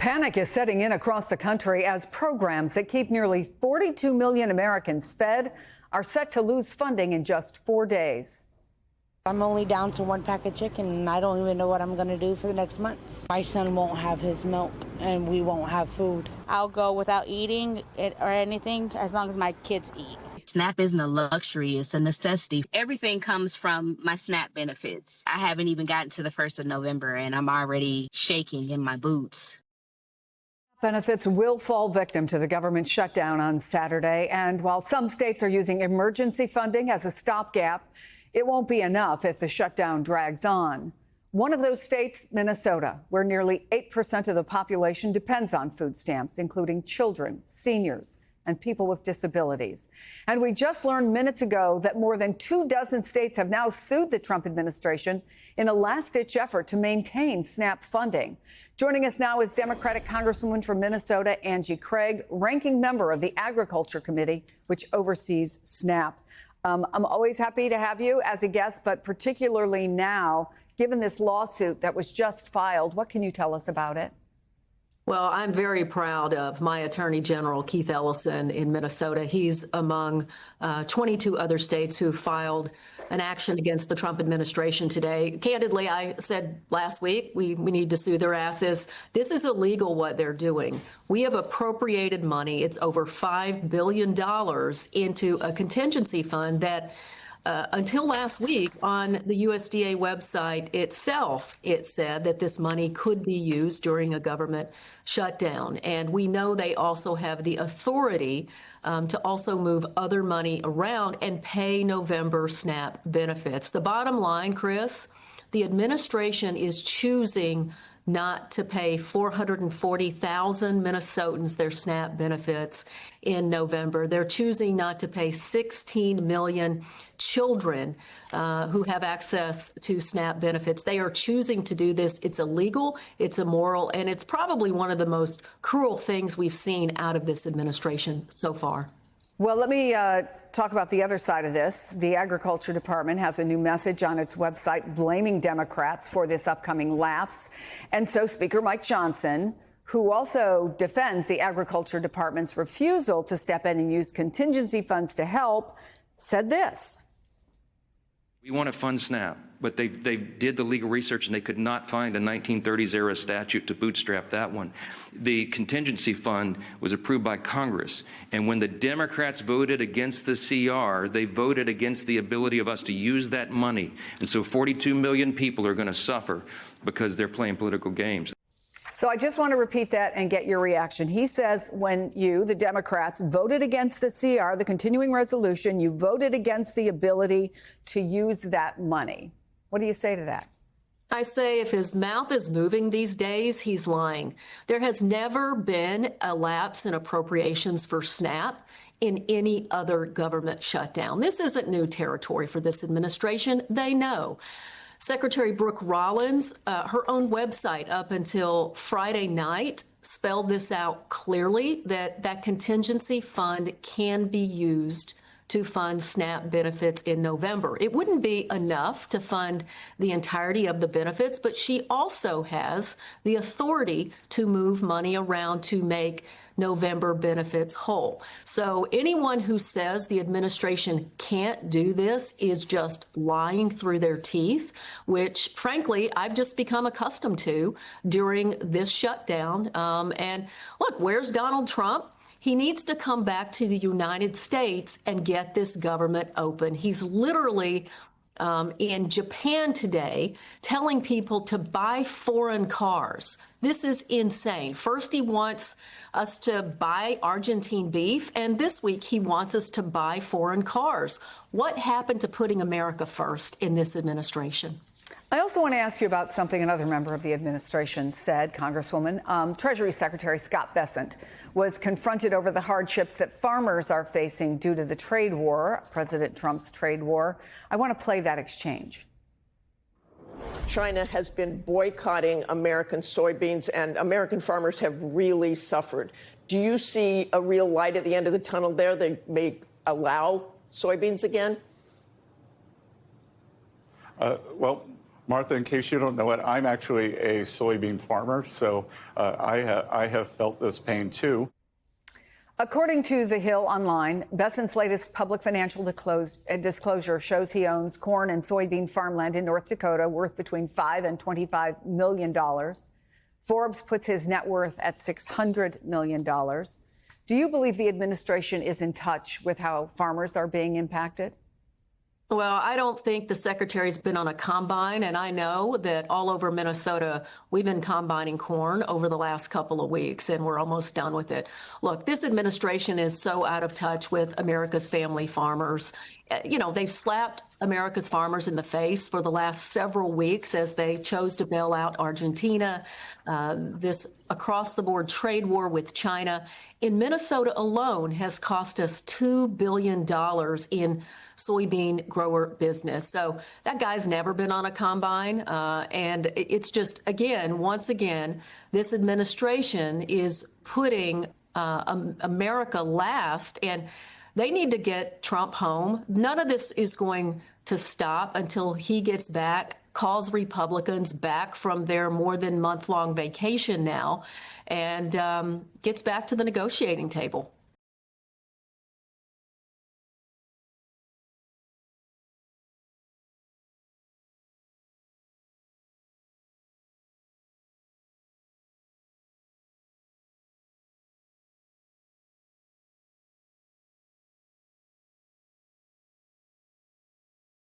Panic is setting in across the country as programs that keep nearly 42 million Americans fed are set to lose funding in just 4 days. I'm only down to 1 pack of chicken, and I don't even know what I'm going to do for the next month. My son won't have his milk, and we won't have food. I'll go without eating it or anything as long as my kids eat. SNAP isn't a luxury, it's a necessity. Everything comes from my SNAP benefits. I haven't even gotten to the 1st of November, and I'm already shaking in my boots. Benefits will fall victim to the government shutdown on Saturday. And while some states are using emergency funding as a stopgap, it won't be enough if the shutdown drags on. One of those states, Minnesota, where nearly 8% of the population depends on food stamps, including children, seniors, and people with disabilities. And we just learned minutes ago that more than 24 states have now sued the Trump administration in a last-ditch effort to maintain SNAP funding. Joining us now is Democratic Congresswoman from Minnesota, Angie Craig, ranking member of the Agriculture Committee, which oversees SNAP. I'm always happy to have you as a guest, but particularly now, given this lawsuit that was just filed, what can you tell us about it? Well, I'm very proud of my Attorney General, Keith Ellison, in Minnesota. He's among 22 other states who filed an action against the Trump administration today. Candidly, I said last week, we need to sue their asses. This is illegal what they're doing. We have appropriated money. It's over $5 billion into a contingency fund that until last week on the USDA website itself, it said that this money could be used during a government shutdown. And we know they also have the authority to also move other money around and pay November SNAP benefits. The bottom line, Chris, the administration is choosing not to pay 440,000 Minnesotans their SNAP benefits in November. They're choosing not to pay 16 million children who have access to SNAP benefits. They are choosing to do this. It's illegal, it's immoral, and it's probably one of the most cruel things we've seen out of this administration so far. Well, let me talk about the other side of this. The Agriculture Department has a new message on its website blaming Democrats for this upcoming lapse. And so Speaker Mike Johnson, who also defends the Agriculture Department's refusal to step in and use contingency funds to help, said this. We want to fund SNAP, but they did the legal research and they could not find a 1930s era statute to bootstrap that one. The contingency fund was approved by Congress, and when the Democrats voted against the CR, they voted against the ability of us to use that money. And so 42 million people are going to suffer because they're playing political games. So I just want to repeat that and get your reaction. He says when you, the Democrats, voted against the CR, the continuing resolution, you voted against the ability to use that money. What do you say to that? I say if his mouth is moving these days, he's lying. There has never been a lapse in appropriations for SNAP in any other government shutdown. This isn't new territory for this administration. They know. Secretary Brooke Rollins, her own website up until Friday night spelled this out clearly, that contingency fund can be used to fund SNAP benefits in November. It wouldn't be enough to fund the entirety of the benefits, but she also has the authority to move money around to make November benefits whole. So anyone who says the administration can't do this is just lying through their teeth, which, frankly, I've just become accustomed to during this shutdown. And look, where's Donald Trump? He needs to come back to the United States and get this government open. He's literally in Japan today telling people to buy foreign cars. This is insane. First, he wants us to buy Argentine beef, and this week he wants us to buy foreign cars. What happened to putting America first in this administration? I also want to ask you about something another member of the administration said, Congresswoman. Treasury Secretary Scott Bessent was confronted over the hardships that farmers are facing due to the trade war, President Trump's trade war. I want to play that exchange. China has been boycotting American soybeans, and American farmers have really suffered. Do you see a real light at the end of the tunnel there? They may allow soybeans again? Well, Martha, in case you don't know it, I'm actually a soybean farmer, so I have felt this pain too. According to The Hill Online, Besson's latest public financial disclosure shows he owns corn and soybean farmland in North Dakota worth between $5 and $25 million. Forbes puts his net worth at $600 million. Do you believe the administration is in touch with how farmers are being impacted? Well, I don't think the secretary's been on a combine, and I know that all over Minnesota, we've been combining corn over the last couple of weeks, and we're almost done with it. Look, this administration is so out of touch with America's family farmers. You know, they've slapped America's farmers in the face for the last several weeks as they chose to bail out Argentina, this across-the-board trade war with China in Minnesota alone has cost us $2 billion in soybean grower business. So that guy's never been on a combine. And it's just, again, once again, this administration is putting America last, and they need to get Trump home. None of this is going to stop until he gets back, calls Republicans back from their more than month-long vacation now, and gets back to the negotiating table.